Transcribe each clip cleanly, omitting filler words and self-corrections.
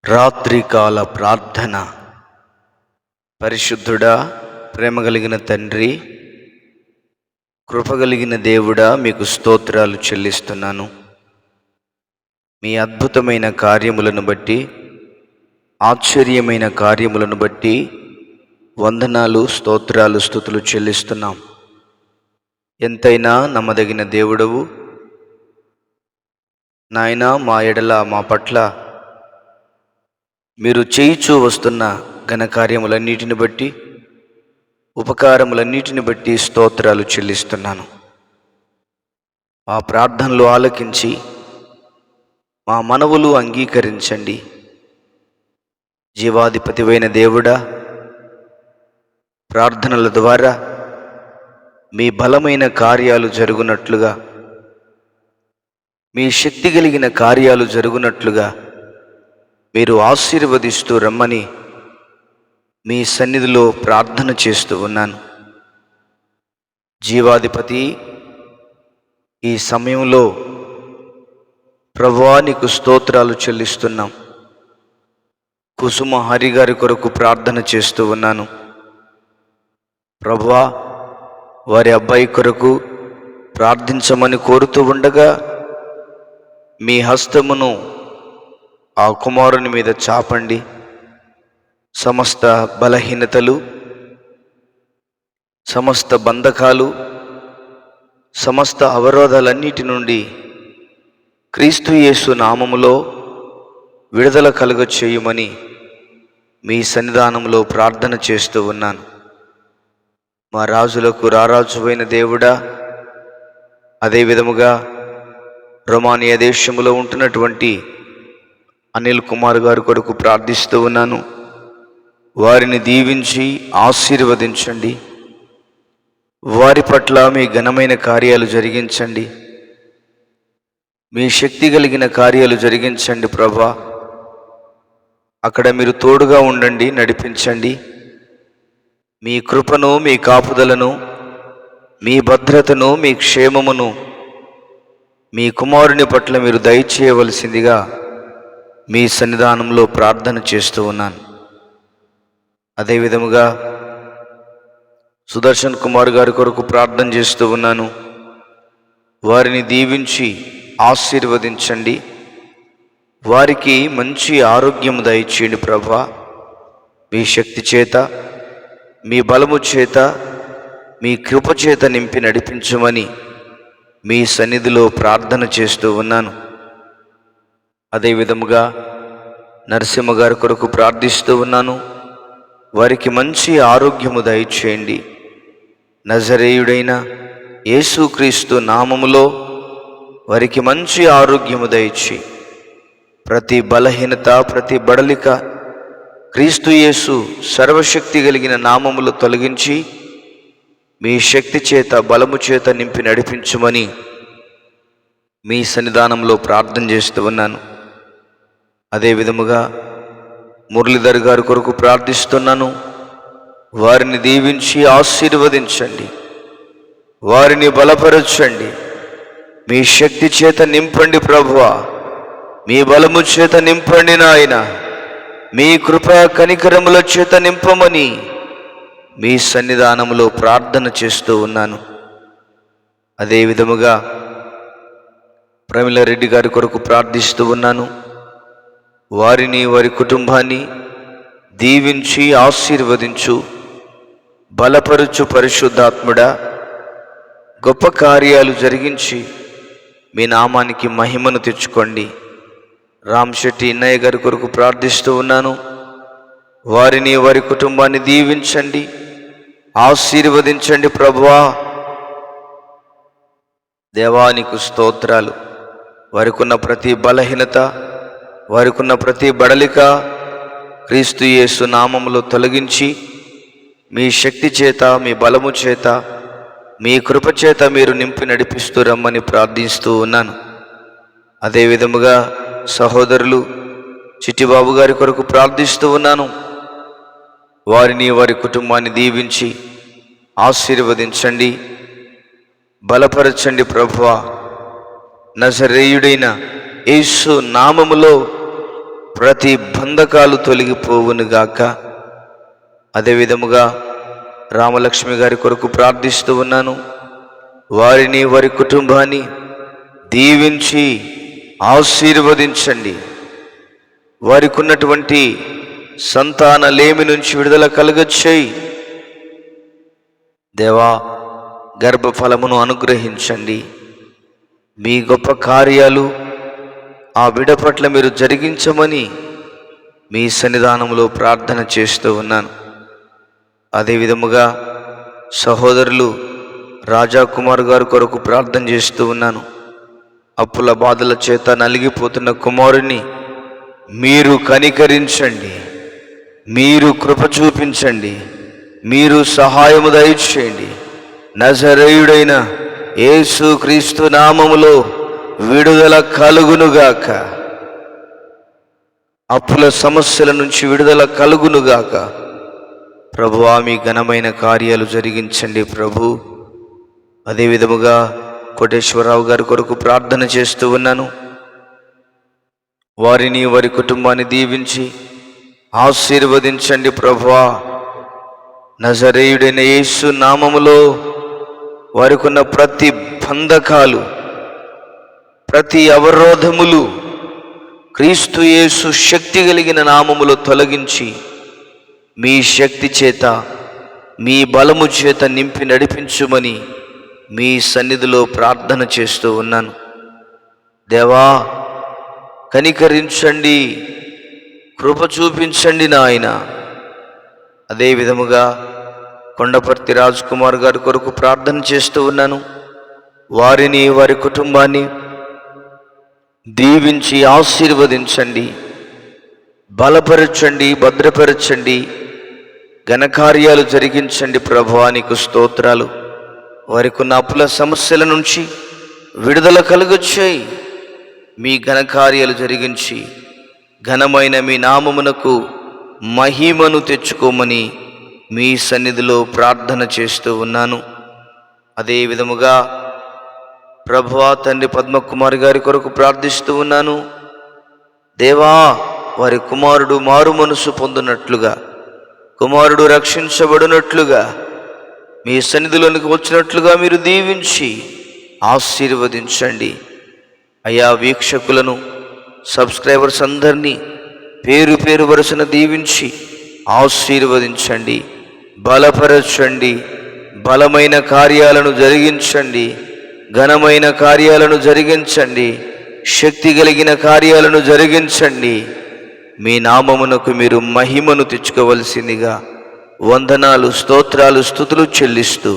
రాత్రికాల ప్రార్థన. పరిశుద్ధుడా, ప్రేమ కలిగిన తండ్రి, కృపగలిగిన దేవుడా, మీకు స్తోత్రాలు చెల్లిస్తున్నాను. మీ అద్భుతమైన కార్యములను బట్టి, ఆశ్చర్యమైన కార్యములను బట్టి వందనాలు, స్తోత్రాలు, స్తుతులు చెల్లిస్తున్నాం. ఎంతైనా నమ్మదగిన దేవుడవు నాయనా, మా ఎడల, మా పట్ల మీరు చేయిచూ వస్తున్న ఘనకార్యములన్నిటిని బట్టి, ఉపకారములన్నిటిని బట్టి స్తోత్రాలు చెల్లిస్తున్నాను. మా ప్రార్థనలు ఆలకించి మా మనవులు అంగీకరించండి. జీవాధిపతివైన దేవుడా, ప్రార్థనల ద్వారా మీ బలమైన కార్యాలు జరుగునట్లుగా, మీ శక్తి కలిగిన కార్యాలు జరుగునట్లుగా మీరు ఆశీర్వదిస్తూ రమ్మని మీ సన్నిధిలో ప్రార్థన చేస్తూ ఉన్నాను. జీవాధిపతి, ఈ సమయంలో ప్రభువా నీకు స్తోత్రాలు చెల్లిస్తున్నాం. కుసుమ హరి గారి కొరకు ప్రార్థన చేస్తూ ఉన్నాను. ప్రభువా, వారి అబ్బాయి కొరకు ప్రార్థించమని కోరుతూ ఉండగా మీ హస్తమును ఆ కుమారుని మీద చాపండి. సమస్త బలహీనతలు, సమస్త బంధకాలు, సమస్త అవరోధాలన్నిటి నుండి క్రీస్తు యేసు నామములో విడుదల కలుగ చేయమని మీ సన్నిధానంలో ప్రార్థన చేస్తూ ఉన్నాను. మా రాజులకు రారాజువైన దేవుడా, అదేవిధముగా రొమానియా దేశంలో ఉంటున్నటువంటి అనిల్ కుమార్ గారి కొరకు ప్రార్థిస్తూ ఉన్నాను. వారిని దీవించి ఆశీర్వదించండి. వారి పట్ల మీ ఘనమైన కార్యాలు జరిగించండి. మీ శక్తి కలిగిన కార్యాలు జరిగించండి ప్రభా. అక్కడ మీరు తోడుగా ఉండండి, నడిపించండి. మీ కృపను, మీ కాపుదలను, మీ భద్రతను, మీ క్షేమమును మీ కుమారుని పట్ల మీరు దయచేయవలసిందిగా మీ సన్నిధానంలో ప్రార్థన చేస్తూ ఉన్నాను. అదేవిధముగా సుదర్శన్ కుమార్ గారి కొరకు ప్రార్థన చేస్తూ ఉన్నాను. వారిని దీవించి ఆశీర్వదించండి. వారికి మంచి ఆరోగ్యము దయచేయండి ప్రభా. మీ శక్తి చేత, మీ బలము చేత, మీ కృప చేత నింపి నడిపించమని మీ సన్నిధిలో ప్రార్థన చేస్తూ ఉన్నాను. అదేవిధముగా నరసింహ గారి కొరకు ప్రార్థిస్తూ ఉన్నాను. వారికి మంచి ఆరోగ్యము దయచేయండి. నజరేయుడైన యేసుక్రీస్తు నామములో వారికి మంచి ఆరోగ్యము దయచేయి. ప్రతి బలహీనత, ప్రతి బడలిక క్రీస్తు యేసు సర్వశక్తి కలిగిన నామములు తొలగించి మీ శక్తి చేత, బలము చేత నింపి నడిపించమని మీ సన్నిధానంలో ప్రార్థన చేస్తూ ఉన్నాను. అదేవిధముగా మురళీధర్ గారి కొరకు ప్రార్థిస్తున్నాను. వారిని దీవించి ఆశీర్వదించండి. వారిని బలపరచండి. మీ శక్తి చేత నింపండి ప్రభువా. మీ బలము చేత నింపండి నాయన. మీ కృప కనికరముల చేత నింపమని మీ సన్నిధానంలో ప్రార్థన చేస్తూ ఉన్నాను. అదేవిధముగా ప్రమిళ రెడ్డి గారి కొరకు ప్రార్థిస్తూ ఉన్నాను. వారిని, వారి కుటుంబాన్ని దీవించి ఆశీర్వదించు. బలపరుచు పరిశుద్ధాత్ముడా. గొప్ప కార్యాలు జరిగించి మీ నామానికి మహిమను తెచ్చుకోండి. రామ్శెట్టి ఇన్నయ్య గారి కొరకు ప్రార్థిస్తూ ఉన్నాను. వారిని, వారి కుటుంబాన్ని దీవించండి, ఆశీర్వదించండి ప్రభువా. దేవానికి స్తోత్రాలు. వారికున్న ప్రతి బలహీనత, వారికున్న ప్రతి బడలిక క్రీస్తు యేసు నామములో తొలగించి మీ శక్తి చేత, మీ బలము చేత, మీ కృప చేత మీరు నింపి నడిపిస్తూ రమ్మని ప్రార్థిస్తూ ఉన్నాను. అదేవిధముగా సహోదరులు చిట్టిబాబు గారి కొరకు ప్రార్థిస్తూ ఉన్నాను. వారిని, వారి కుటుంబాన్ని దీవించి ఆశీర్వదించండి, బలపరచండి ప్రభువా. నజరేయుడైన యేసు నామములో ప్రతి బంధకాలు తొలగిపోవునుగాక. అదేవిధముగా రామలక్ష్మి గారి కొరకు ప్రార్థిస్తూ ఉన్నాను. వారిని వారి కుటుంబాన్ని దీవించి ఆశీర్వదించండి. వారికి ఉన్నటువంటి సంతాన లేమి నుంచి విడుదల కలుగచేయి. దేవా, గర్భఫలమును అనుగ్రహించండి. మీ గొప్ప కార్యాలు ఆ బిడ్డ పట్ల మీరు జరిగించమని మీ సన్నిధానంలో ప్రార్థన చేస్తూ ఉన్నాను. అదేవిధముగా సహోదరులు రాజా కుమార్ గారి కొరకు ప్రార్థన చేస్తూ ఉన్నాను. అప్పుల బాధల చేత నలిగిపోతున్న కుమారుని మీరు కనికరించండి, మీరు కృప చూపించండి, మీరు సహాయము దయచేయండి. నజరేయుడైన యేసు క్రీస్తు నామములో విడుదల కలుగునుగాక. అప్పుల సమస్యల నుంచి విడుదల కలుగునుగాక. ప్రభువా, మీ ఘనమైన కార్యాలు జరిగించండి ప్రభు. అదేవిధముగా కోటేశ్వరరావు గారి కొరకు ప్రార్థన చేస్తూ ఉన్నాను. వారిని వారి కుటుంబాన్ని దీవించి ఆశీర్వదించండి ప్రభువా. నజరేయుడైన యేసు నామములో వారికి ఉన్న ప్రతి బంధకాలు, ప్రతి అవరోధములు క్రీస్తు యేసు శక్తి కలిగిన నామములో తొలగించి మీ శక్తి చేత, మీ బలము చేత నింపి నడిపించుమని మీ సన్నిధిలో ప్రార్థన చేస్తూ ఉన్నాను. దేవా, కనికరించండి, కృప చూపించండి నాయన. అదేవిధముగా కొండపర్తి రాజ్ కుమార్ గారి కొరకు ప్రార్థన చేస్తూ ఉన్నాను. వారిని వారి కుటుంబాన్ని దీవించి ఆశీర్వదించండి, బలపరచండి, భద్రపరచండి, ఘనకార్యాలు జరిగించండి ప్రభువా. నీకు స్తోత్రాలు. వారికి ఉన్న అప్పుల సమస్యల నుంచి విడుదల కలుగచేయి. మీ ఘనకార్యాలు జరిగించి ఘనమైన మీ నామమునకు మహిమను తెచ్చుకోమని మీ సన్నిధిలో ప్రార్థన చేస్తూ ఉన్నాను. అదే విధముగా ప్రభువా తండ్రి పద్మకుమారి గారి కొరకు ప్రార్థిస్తూ ఉన్నాను. దేవా, వారి కుమారుడు మారు మనసు పొందినట్లుగా, కుమారుడు రక్షించబడినట్లుగా, మీ సన్నిధిలోనికి వచ్చినట్లుగా మీరు దీవించి ఆశీర్వదించండి. అయా, వీక్షకులను, సబ్స్క్రైబర్స్ అందరినీ పేరు పేరు వరుసన దీవించి ఆశీర్వదించండి, బలపరచండి, బలమైన కార్యాలను జరిగించండి, ఘనమైన కార్యాలను జరిగించండి, శక్తి కలిగిన కార్యాలను జరిగించండి. మీ నామమునకు మీరు మహిమను తెచ్చుకోవలసిందిగా వందనాలు, స్తోత్రాలు, స్తుతులు చెల్లిస్తూ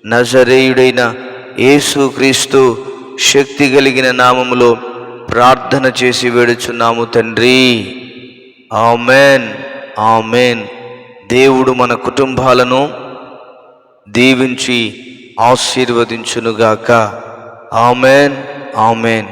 నజరేయుడైన యేసు క్రీస్తు శక్తి కలిగిన నామములో ప్రార్థన చేసి వేడుచున్నాము తండ్రి. Amen, amen. దేవుడు మన కుటుంబాలను దీవించి ఆశీర్వదించునుగాక. Amen, amen.